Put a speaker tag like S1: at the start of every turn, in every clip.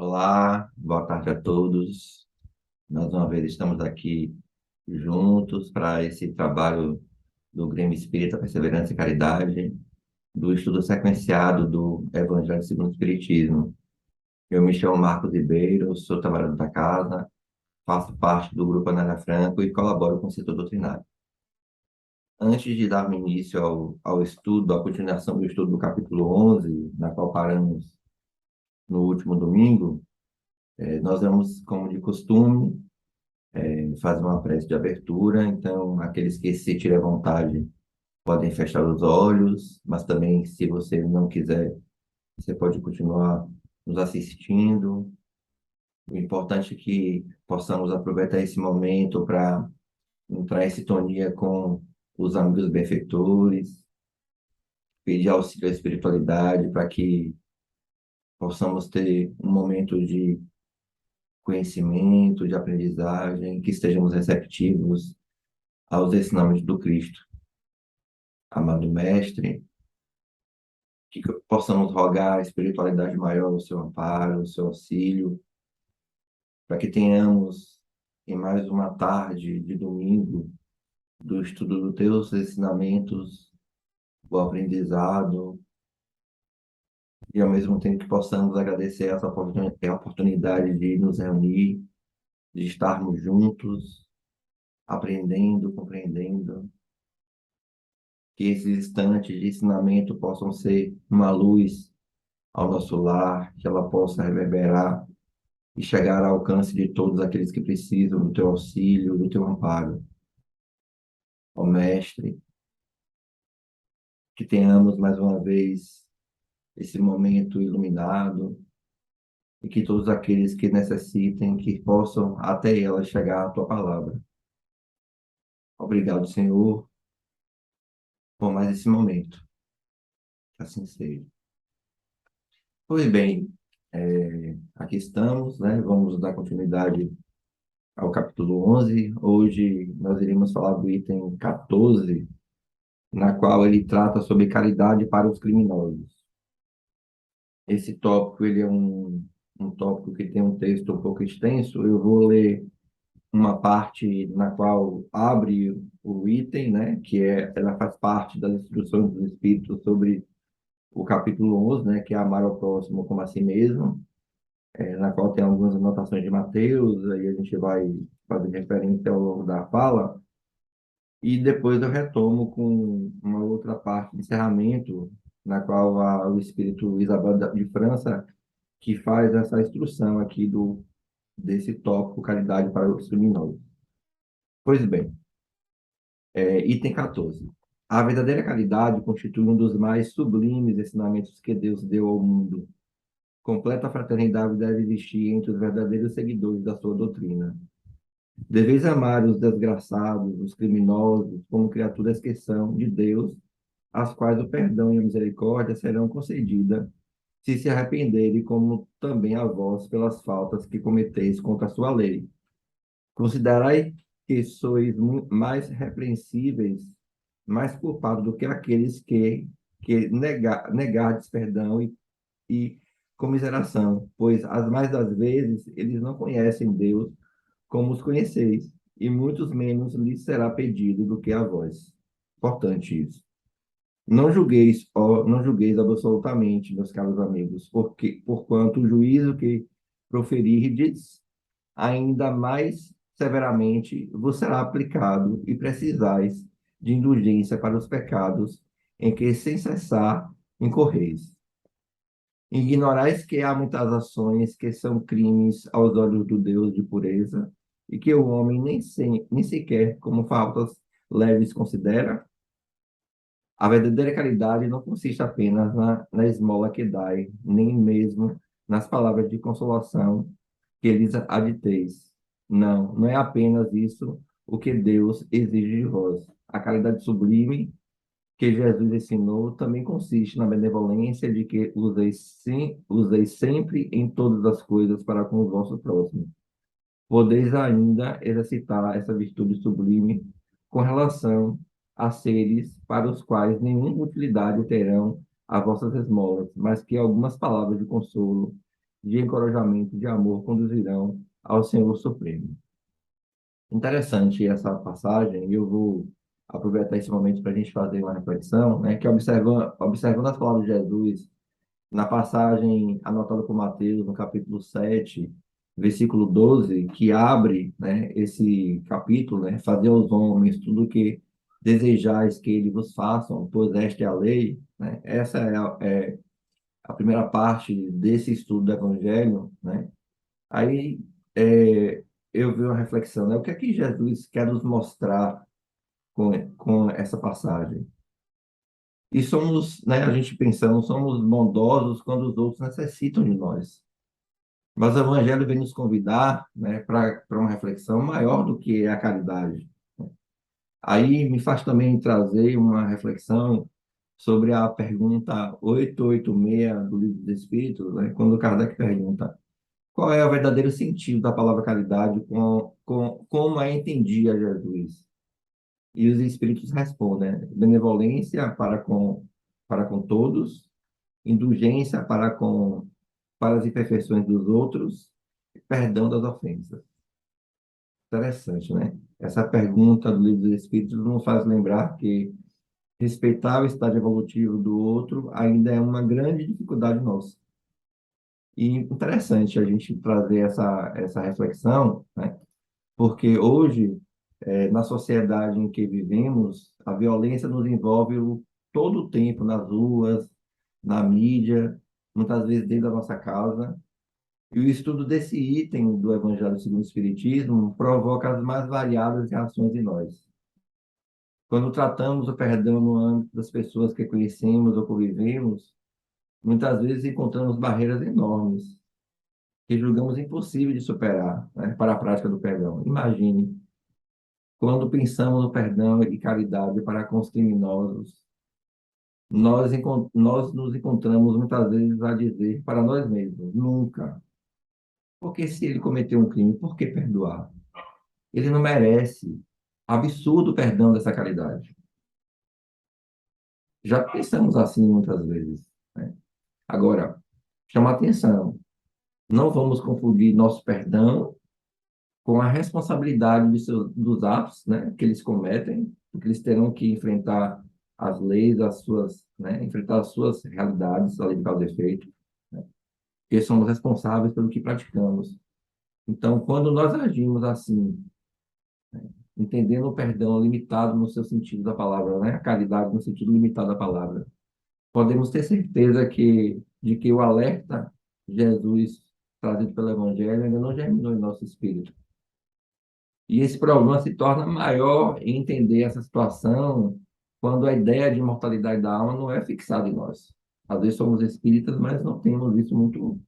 S1: Olá, boa tarde a todos. Mais uma vez estamos aqui juntos para esse trabalho do Grêmio Espírita Perseverança e Caridade, do estudo sequenciado do Evangelho segundo o Espiritismo. Eu me chamo Marcos Ribeiro, sou trabalhador da casa, faço parte do Grupo Anália Franco e colaboro com o setor doutrinário. Antes de dar início ao estudo, à continuação do estudo do capítulo 11, na qual paramos no último domingo, nós vamos, como de costume, faz uma prece de abertura, então aqueles que se sentirem à vontade podem fechar os olhos, mas também, se você não quiser, você pode continuar nos assistindo. O importante é que possamos aproveitar esse momento para entrar em sintonia com os amigos benfeitores, pedir auxílio à espiritualidade para que possamos ter um momento de conhecimento, de aprendizagem, que estejamos receptivos aos ensinamentos do Cristo. Amado Mestre, que possamos rogar a espiritualidade maior, o seu amparo, o seu auxílio, para que tenhamos, em mais uma tarde de domingo, do estudo dos teus ensinamentos, o aprendizado, e ao mesmo tempo que possamos agradecer essa oportunidade de nos reunir, de estarmos juntos, aprendendo, compreendendo, que esses instantes de ensinamento possam ser uma luz ao nosso lar, que ela possa reverberar e chegar ao alcance de todos aqueles que precisam do teu auxílio, do teu amparo. Ó Mestre, que tenhamos mais uma vez esse momento iluminado e que todos aqueles que necessitem, que possam até ela chegar à tua palavra. Obrigado, Senhor, por mais esse momento. Que assim seja. Pois bem, aqui estamos, né? Vamos dar continuidade ao capítulo 11. Hoje nós iremos falar do item 14, na qual ele trata sobre caridade para os criminosos. Esse tópico ele é um tópico que tem um texto um pouco extenso. Eu vou ler uma parte na qual abre o item, né, ela faz parte das instruções dos Espíritos sobre o capítulo 11, né, que é amar ao próximo como a si mesmo, na qual tem algumas anotações de Mateus, aí a gente vai fazer referência ao longo da fala. E depois eu retomo com uma outra parte de encerramento, na qual o Espírito Isabel de França, que faz essa instrução aqui desse tópico, caridade para os criminosos. Pois bem, item 14. A verdadeira caridade constitui um dos mais sublimes ensinamentos que Deus deu ao mundo. Completa fraternidade deve existir entre os verdadeiros seguidores da sua doutrina. Deveis amar os desgraçados, os criminosos, como criaturas que são de Deus, às quais o perdão e a misericórdia serão concedidas, se arrependerem, como também a vós pelas faltas que cometeis contra a sua lei. Considerai que sois mais repreensíveis, mais culpados do que aqueles que negardes perdão e comiseração, pois as mais das vezes eles não conhecem Deus como os conheceis, e muitos menos lhes será pedido do que a vós. Importante isso. Não julgueis absolutamente, meus caros amigos, porque porquanto o juízo que proferirdes, ainda mais severamente vos será aplicado e precisais de indulgência para os pecados em que sem cessar incorreis. Ignorais que há muitas ações que são crimes aos olhos do Deus de pureza e que o homem nem sequer como faltas leves considera? A verdadeira caridade não consiste apenas na esmola que dai, nem mesmo nas palavras de consolação que lhes aditeis. Não, não é apenas isso o que Deus exige de vós. A caridade sublime que Jesus ensinou também consiste na benevolência de que useis sempre em todas as coisas para com os vossos próximos. Podeis ainda exercitar essa virtude sublime com relação a seres para os quais nenhuma utilidade terão as vossas esmolas, mas que algumas palavras de consolo de encorajamento, de amor, conduzirão ao Senhor Supremo. Interessante essa passagem, e eu vou aproveitar esse momento para a gente fazer uma reflexão, né, que observando as palavras de Jesus, na passagem anotada por Mateus, no capítulo 7, versículo 12, que abre, né, esse capítulo, né, fazer aos homens tudo o que desejais que eles vos façam, pois esta é a lei, né? Essa é a primeira parte desse estudo do Evangelho, né? Aí é, eu vi uma reflexão, né? O que é que Jesus quer nos mostrar com essa passagem? E somos, né, a gente pensando, somos bondosos quando os outros necessitam de nós. Mas o Evangelho vem nos convidar, né, para uma reflexão maior do que a caridade. Aí me faz também trazer uma reflexão sobre a pergunta 886 do Livro dos Espíritos, né, quando Kardec pergunta qual é o verdadeiro sentido da palavra caridade, como a entendia Jesus. E os Espíritos respondem, né, benevolência para com todos, indulgência para as imperfeições dos outros, e perdão das ofensas. Interessante, né? Essa pergunta do Livro dos Espíritos nos faz lembrar que respeitar o estado evolutivo do outro ainda é uma grande dificuldade nossa. E interessante a gente trazer essa reflexão, né? Porque hoje, na sociedade em que vivemos, a violência nos envolve todo o tempo, nas ruas, na mídia, muitas vezes dentro da nossa casa. E o estudo desse item do Evangelho segundo o Espiritismo provoca as mais variadas reações em nós. Quando tratamos o perdão no âmbito das pessoas que conhecemos ou convivemos, muitas vezes encontramos barreiras enormes que julgamos impossível de superar, né, para a prática do perdão. Imagine, quando pensamos no perdão e caridade para com os criminosos, nós nos encontramos muitas vezes a dizer para nós mesmos, nunca. Porque se ele cometeu um crime, por que perdoar? Ele não merece. Absurdo o perdão dessa caridade. Já pensamos assim muitas vezes, né? Agora, chama atenção. Não vamos confundir nosso perdão com a responsabilidade dos atos, né, que eles cometem, porque eles terão que enfrentar as leis, as suas, né, enfrentar as suas realidades, a lei de causa e efeito, né, porque somos responsáveis pelo que praticamos. Então, quando nós agimos assim, entendendo o perdão limitado no seu sentido da palavra, né, a caridade no sentido limitado da palavra, podemos ter certeza de que o alerta de Jesus trazido pelo Evangelho ainda não germinou em nosso espírito. E esse problema se torna maior em entender essa situação quando a ideia de imortalidade da alma não é fixada em nós. Às vezes somos espíritas, mas não temos isso muito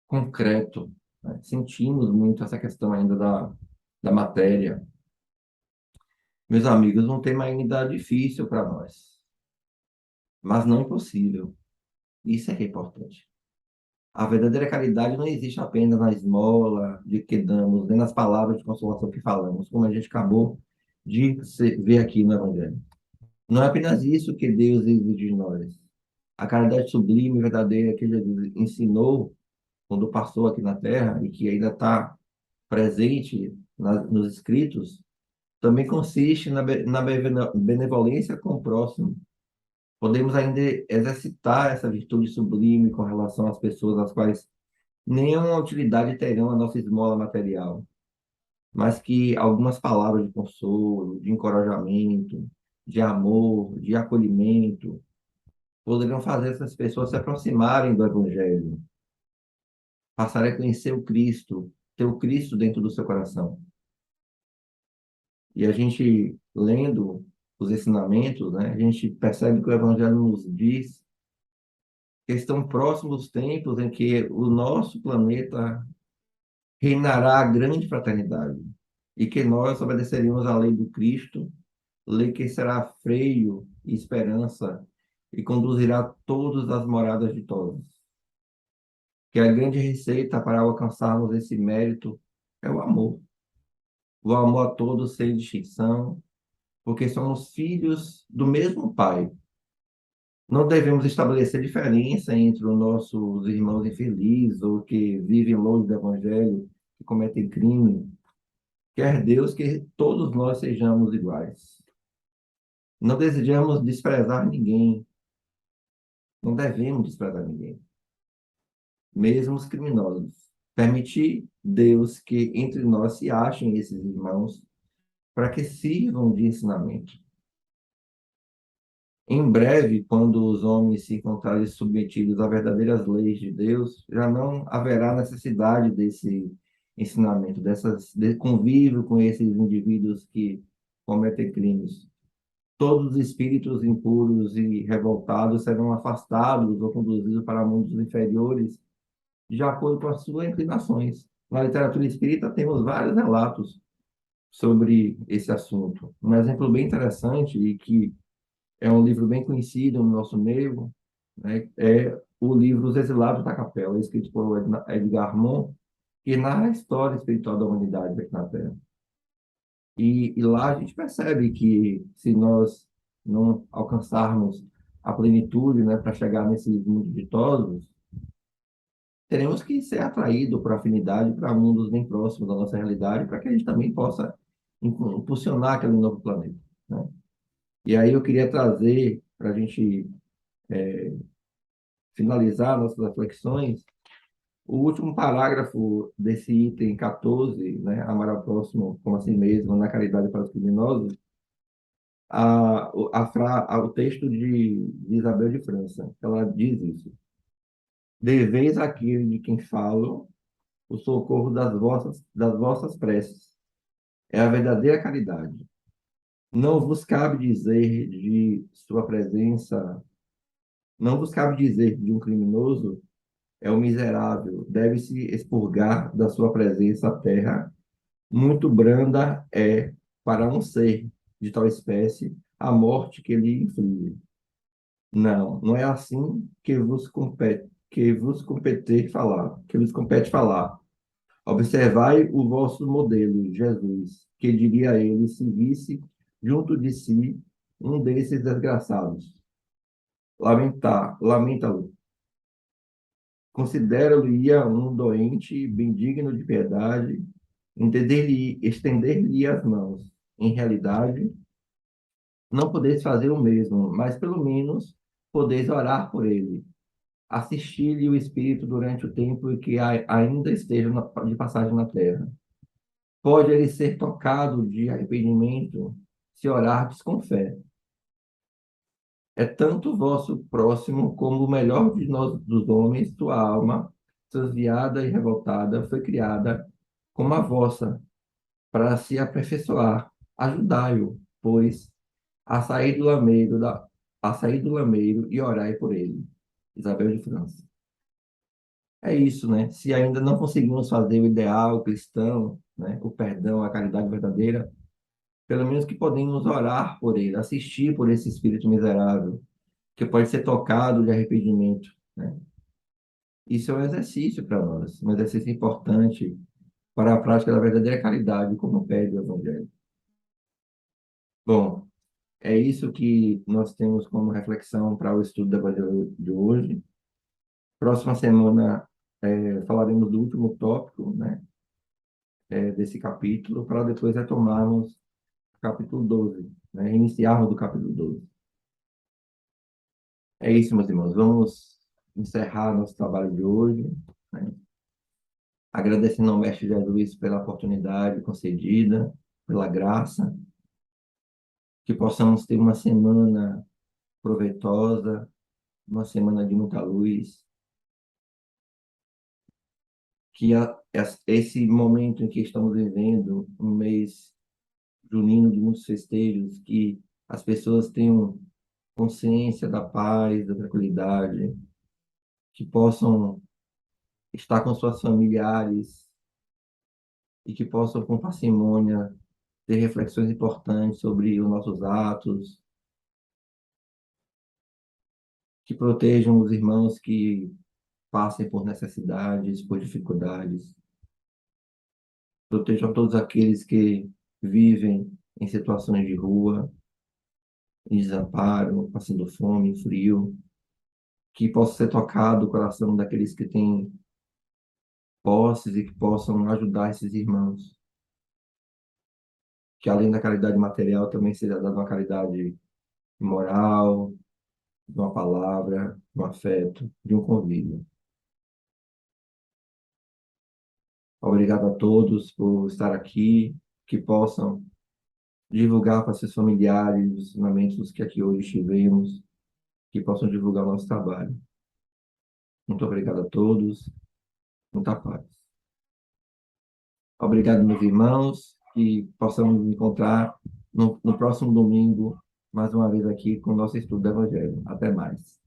S1: concreto, né? Sentimos muito essa questão ainda da matéria. Meus amigos, um tema ainda difícil para nós, mas não impossível. Isso é que é importante. A verdadeira caridade não existe apenas na esmola de que damos, nem nas palavras de consolação que falamos, como a gente acabou de ver aqui no Evangelho. Não é apenas isso que Deus exige de nós. A caridade sublime e verdadeira que Jesus ensinou quando passou aqui na Terra e que ainda está presente nos escritos, também consiste na benevolência com o próximo. Podemos ainda exercitar essa virtude sublime com relação às pessoas às quais nenhuma utilidade terão a nossa esmola material, mas que algumas palavras de consolo, de encorajamento, de amor, de acolhimento, poderiam fazer essas pessoas se aproximarem do Evangelho, passarem a conhecer o Cristo, ter o Cristo dentro do seu coração. E a gente, lendo os ensinamentos, né, a gente percebe que o Evangelho nos diz que estão próximos os tempos em que o nosso planeta reinará a grande fraternidade e que nós obedeceríamos à lei do Cristo, lei que será freio e esperança e conduzirá todas as moradas de todos. Que a grande receita para alcançarmos esse mérito é o amor a todos sem distinção, porque somos filhos do mesmo Pai. Não devemos estabelecer diferença entre os nossos irmãos infelizes ou que vivem longe do Evangelho, que cometem crime. Quer Deus que todos nós sejamos iguais. Não desejamos desprezar ninguém, não devemos desprezar ninguém, mesmo os criminosos. Permitir Deus que entre nós se achem esses irmãos para que sirvam de ensinamento. Em breve, quando os homens se encontrarem submetidos às verdadeiras leis de Deus, já não haverá necessidade desse ensinamento, de convívio com esses indivíduos que cometem crimes. Todos os espíritos impuros e revoltados serão afastados ou conduzidos para mundos inferiores, de acordo com as suas inclinações. Na literatura espírita, temos vários relatos sobre esse assunto. Um exemplo bem interessante e que é um livro bem conhecido no nosso meio, né? É o livro Os Exilados da Capela, escrito por Edgar Morin, que narra a história espiritual da humanidade aqui na Terra. E lá a gente percebe que se nós não alcançarmos a plenitude, né, para chegar nesses mundos ditosos, teremos que ser atraídos por afinidade para mundos bem próximos da nossa realidade, para que a gente também possa impulsionar aquele novo planeta, né? E aí eu queria trazer, para a gente finalizar nossas reflexões, o último parágrafo desse item 14, né, amar ao próximo como a si mesmo, na caridade para os criminosos, o texto de Isabel de França. Ela diz isso: deveis àquele de quem falo o socorro das vossas preces. É a verdadeira caridade. Não vos cabe dizer de sua presença, não vos cabe dizer de um criminoso, é o miserável, deve-se expurgar da sua presença a terra, muito branda é para um ser de tal espécie a morte que lhe inflige. Não, não é assim que vos compete falar. Observai o vosso modelo, Jesus, que diria ele se visse junto de si um desses desgraçados. Lamenta-lo. Considera-lo-ia um doente, bem digno de piedade, estender-lhe as mãos. Em realidade, não podeis fazer o mesmo, mas pelo menos podeis orar por ele, assistir-lhe o Espírito durante o tempo em que ainda esteja de passagem na terra. Pode ele ser tocado de arrependimento se orardes com fé. É tanto o vosso próximo como o melhor de nós, dos homens, tua alma, transviada e revoltada, foi criada como a vossa, para se aperfeiçoar. Ajudai-o, pois, a sair do lameiro, a sair do lameiro e orai por ele. Isabel de França. É isso, né? Se ainda não conseguimos fazer o ideal cristão, né? O perdão, a caridade verdadeira, pelo menos que podemos orar por ele, assistir por esse espírito miserável, que pode ser tocado de arrependimento, né? Isso é um exercício para nós, um exercício importante para a prática da verdadeira caridade, como pede o Evangelho. Bom, é isso que nós temos como reflexão para o estudo do Evangelho de hoje. Próxima semana falaremos do último tópico, né, desse capítulo, para depois retomarmos o capítulo 12, né, iniciarmos do capítulo 12. É isso, meus irmãos. Vamos encerrar nosso trabalho de hoje, né? Agradecendo ao Mestre Jesus pela oportunidade concedida, pela graça, que possamos ter uma semana proveitosa, uma semana de muita luz, que esse momento em que estamos vivendo, um mês junino de muitos festejos, que as pessoas tenham consciência da paz, da tranquilidade, que possam estar com suas familiares e que possam, com parcimônia, ter reflexões importantes sobre os nossos atos, que protejam os irmãos que passem por necessidades, por dificuldades, protejam todos aqueles que vivem em situações de rua, em desamparo, passando fome, frio, que possa ser tocado o coração daqueles que têm posses e que possam ajudar esses irmãos. Que além da caridade material também seja dada uma caridade moral, de uma palavra, de um afeto, de um convívio. Obrigado a todos por estar aqui, que possam divulgar para seus familiares os ensinamentos que aqui hoje tivemos, que possam divulgar o nosso trabalho. Muito obrigado a todos, muita paz. Obrigado, meus irmãos, e possamos nos encontrar no próximo domingo, mais uma vez aqui com o nosso estudo do Evangelho. Até mais.